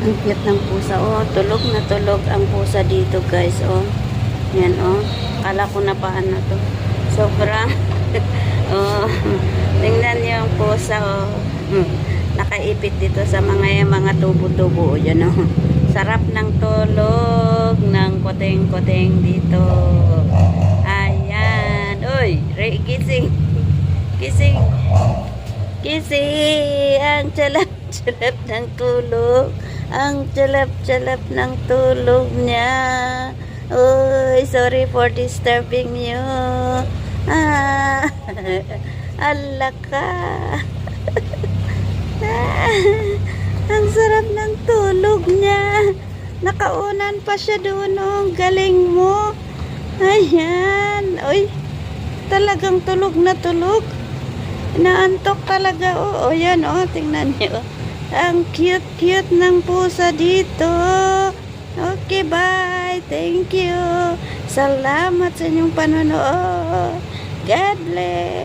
Ang cute ng pusa. Oh, tulog na tulog ang pusa dito, guys. Oh. Yan, oh. Kala ko na paano to. Sobrang oh. Tingnan niyo ang pusa, oh. Nakaipit dito sa mga tubo-tubo. Yan, oh. Sarap ng tulog ng koteng-koteng dito. Ayan. Uy, gising. Gising. Gising. Ang chalap-chalap ng tulog. Ang chalap-chalap ng tulog niya. Uy, sorry for disturbing you. Ah, ala ka. Ang sarap ng tulog niya. Nakaunan pa siya doon, oh. Galing mo. Ayan. Uy, talagang tulog na tulog. Naantok talaga, oh. O, yan, oh. Tingnan niyo. Ang cute-cute ng pusa dito. Okay, bye. Thank you. Salamat sa inyong panonood. God bless.